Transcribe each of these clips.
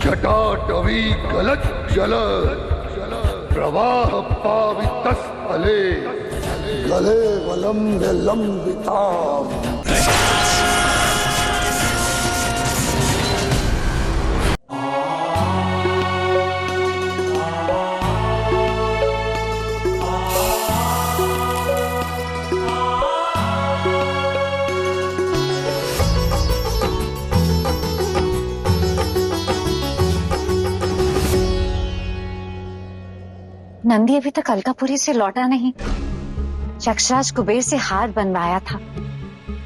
जटाटवी गलत जल प्रवाह पावितस्थले गले वलंब लंबिताम। नंदी अभी तक अलकापुरी से लौटा नहीं। यक्षराज कुबेर से हार बनवाया था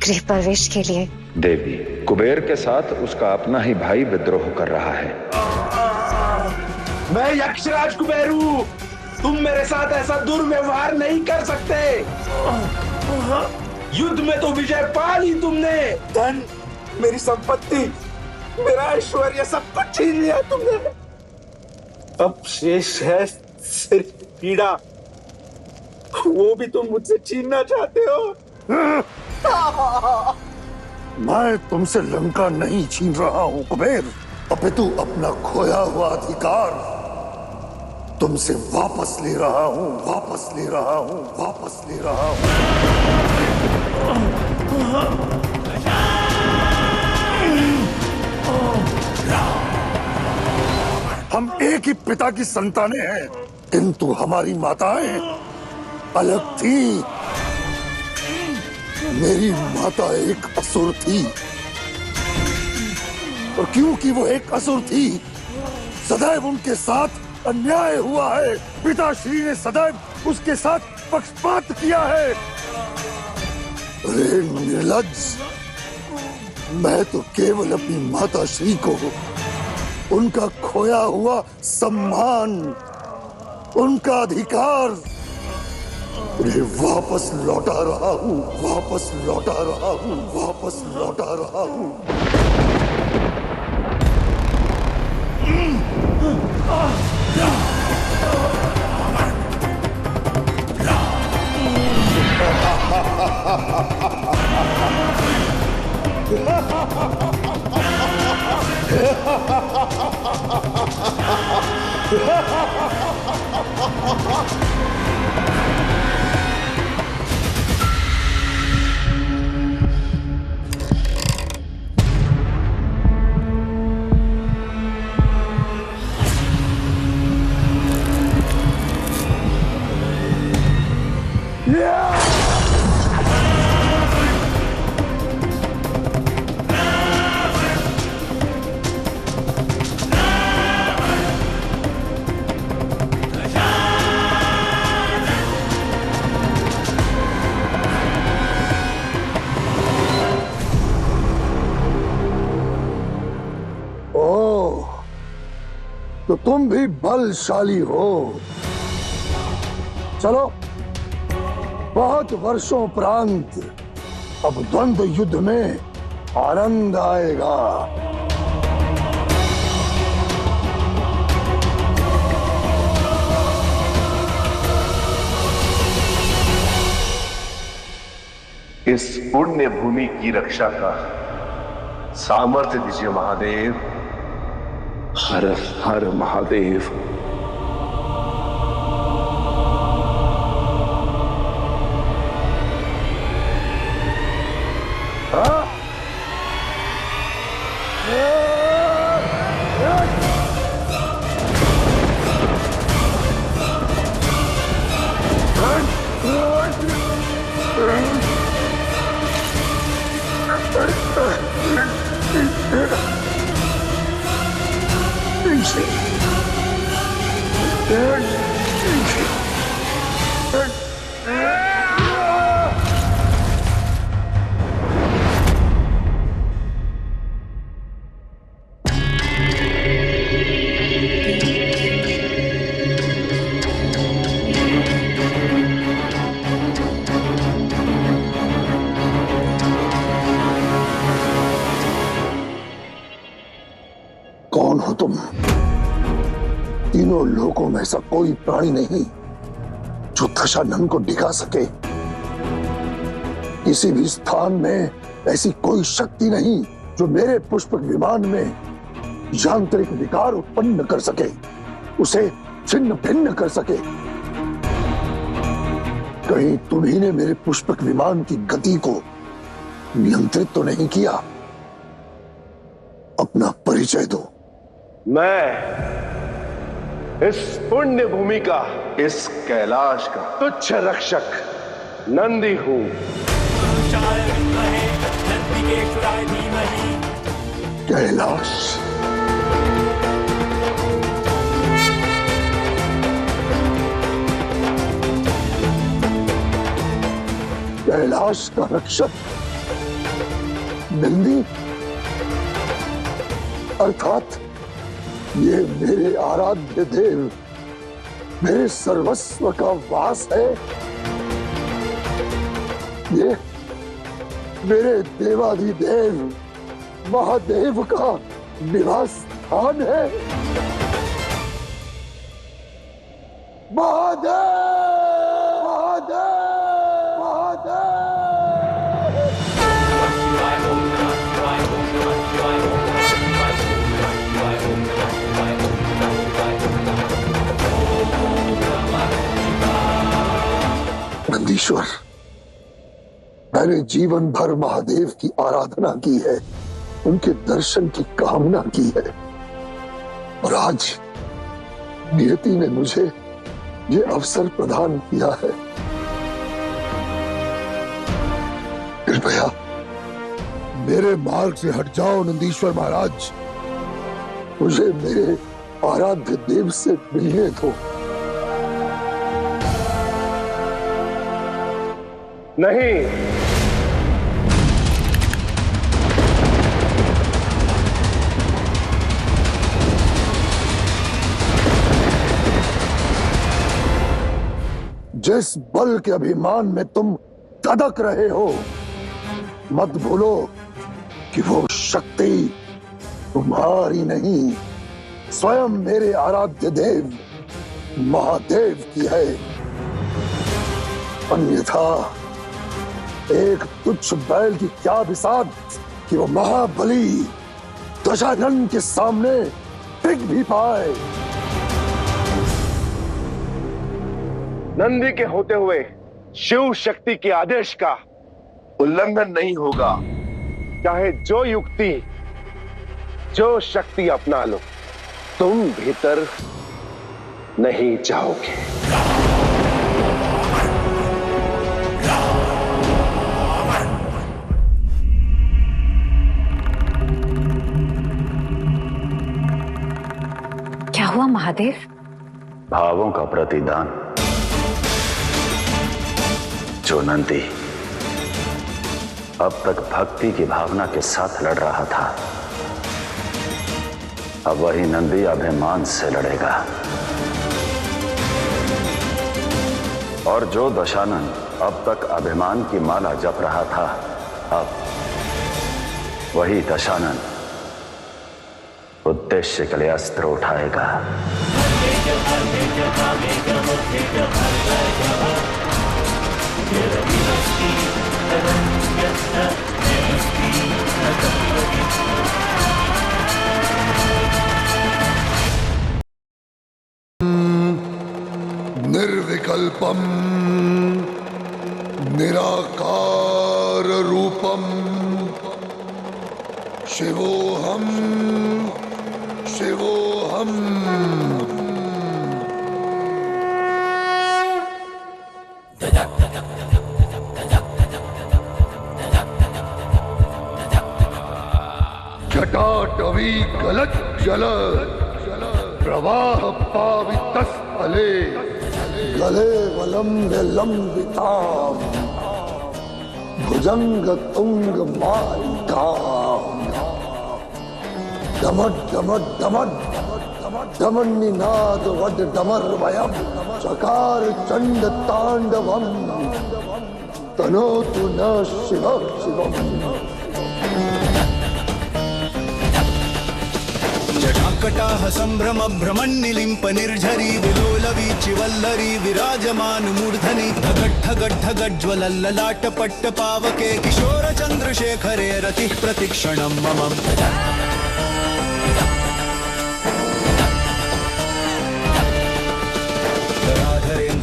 गृह प्रवेश के लिए। देवी, कुबेर के साथ उसका अपना ही भाई विद्रोह कर रहा है। मैं यक्षराज कुबेर हूँ। तुम मेरे साथ ऐसा दुर्व्यवहार नहीं कर सकते। युद्ध में तो विजय पा ली तुमने। धन, मेरी संपत्ति, मेरा ऐश्वर्य सब कुछ छीन लिया तुमने। अब शेष है सिर्फ पीड़ा। वो भी तुम मुझसे छीनना चाहते हो। मैं तुमसे लंका नहीं छीन रहा हूं कुबेर, अपितु अपना खोया हुआ अधिकार तुमसे वापस ले रहा हूं, वापस ले रहा हूं, वापस ले रहा हूं। हम एक ही पिता की संतानें हैं, किंतु हमारी माताएं अलग थी। मेरी माता एक असुर थी, और क्योंकि वो एक असुर थी, सदैव उनके साथ अन्याय हुआ है। पिताश्री ने सदैव उसके साथ पक्षपात किया है। अरे निर्लज्ज, मैं तो केवल अपनी माताश्री को उनका खोया हुआ सम्मान, उनका अधिकार उन्हें वापस लौटा रहा हूं, वापस लौटा रहा हूं, वापस लौटा रहा हूं। तो तुम भी बलशाली हो। चलो, बहुत वर्षों उपरांत अब द्वंद्व युद्ध में आनंद आएगा। इस पुण्य भूमि की रक्षा का सामर्थ्य दीजिए महादेव। हर हर महादेव। कौन हो तुम? तीनों लोकों में ऐसा कोई प्राणी नहीं जो दशानन को डिगा सके। किसी भी स्थान में ऐसी कोई शक्ति नहीं जो मेरे पुष्पक विमान में यांत्रिक विकार उत्पन्न कर सके, उसे छिन्न भिन्न कर सके। कहीं तुम्ही ने मेरे पुष्पक विमान की गति को नियंत्रित तो नहीं किया? अपना परिचय दो। मैं इस पुण्य भूमि का, इस कैलाश का तुच्छ रक्षक नंदी हूं। कैलाश, कैलाश का रक्षक नंदी, अर्थात ये मेरे आराध्य देव, मेरे सर्वस्व का वास है। ये मेरे देवाधिदेव महादेव का निवास स्थान है। महादेव, महादेव, महादेव। नंदीश्वर, मैंने जीवन भर महादेव की आराधना की है, उनके दर्शन की कामना की है, और आज नियति ने मुझे ये अवसर प्रदान किया है। कृपया मेरे मार्ग से हट जाओ नंदीश्वर महाराज, मुझे मेरे आराध्य देव से मिलने दो। नहीं, जिस बल के अभिमान में तुम धधक रहे हो, मत भूलो कि वो शक्ति तुम्हारी नहीं, स्वयं मेरे आराध्य देव महादेव की है। अन्यथा एक तुच्छ बैल की क्या बिसात कि वो महाबली दशानन के सामने टिक भी पाए। नंदी के होते हुए शिव शक्ति के आदेश का उल्लंघन नहीं होगा। चाहे जो युक्ति, जो शक्ति अपना लो, तुम भीतर नहीं जाओगे। क्या हुआ महादेव? भावों का प्रतिदान। जो नंदी अब तक भक्ति की भावना के साथ लड़ रहा था, अब वही नंदी अभिमान से लड़ेगा। और जो दशानन अब तक अभिमान की माला जप रहा था, अब वही दशानन उद्देश्य के लिए अस्त्र उठाएगा। निर्विकल्पम निराकार रूपम शिवोहम शिवोहम। जटाटवी गलत जल प्रवाह पावितस्थले गले वलम्ब्य लंबिताम भुजंग तुंग मालिकाम डमड डमड डमड डमन्निनाद वड डमर्वयम चकार चंड तांडवम तनोतु न शिव शिवम। मकटाह संभ्रम भ्रमन्निलिम्प निर्झरी विलोलवीचि वल्लरी विराजमान मूर्धनि धगड् पट्ट पावके किशोर चंद्रशेखरे रतिः प्रतिक्षणं मम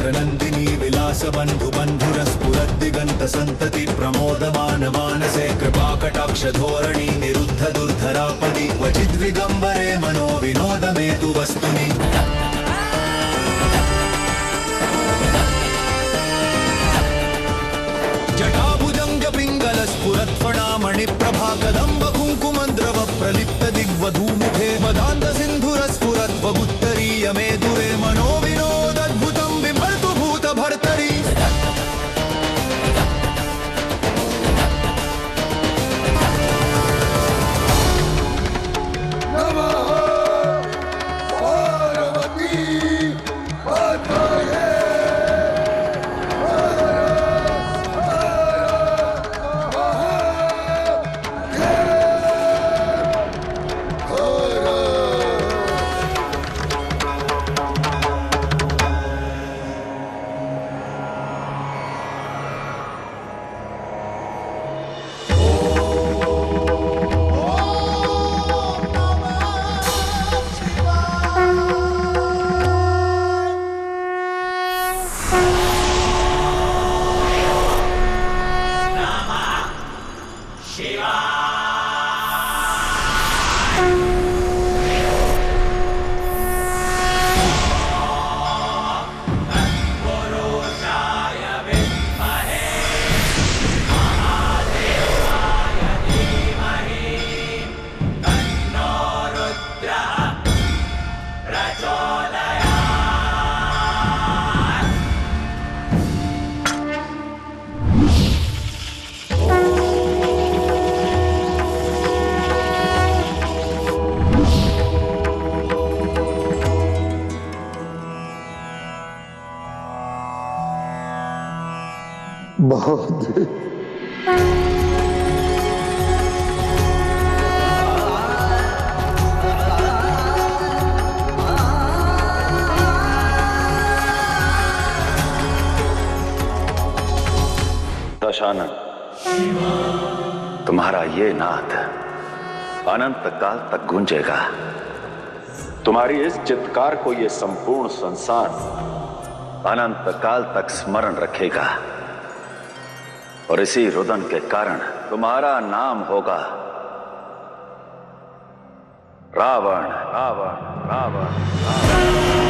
नंदिनी विलास बंधु बंधुरस्फुरद्दिगंत संतति प्रमोदमान मानसे कृपा कटाक्ष धोरणी निरुद्ध दुर्धरापदि क्वचिद् विगंबरे मनो विनोद मेतु वस्तुनि जटाभुजंग पिंगल स्फुरत्फणामणि प्रभा कदंब कुंकुमद्रव प्रलिप्त दिग्वधूमुखे मदान्त सिंधुर स्फुरद्वगुत्तरीय मेधुरे मनो विनोदद्भुतं बिभर्तु भूत भर्तरि महादेव दशानन, तुम्हारा ये नाद अनंत काल तक गूंजेगा। तुम्हारी इस चित्कार को ये संपूर्ण संसार अनंत काल तक स्मरण रखेगा और इसी रुदन के कारण तुम्हारा नाम होगा रावण रावण रावण रावण।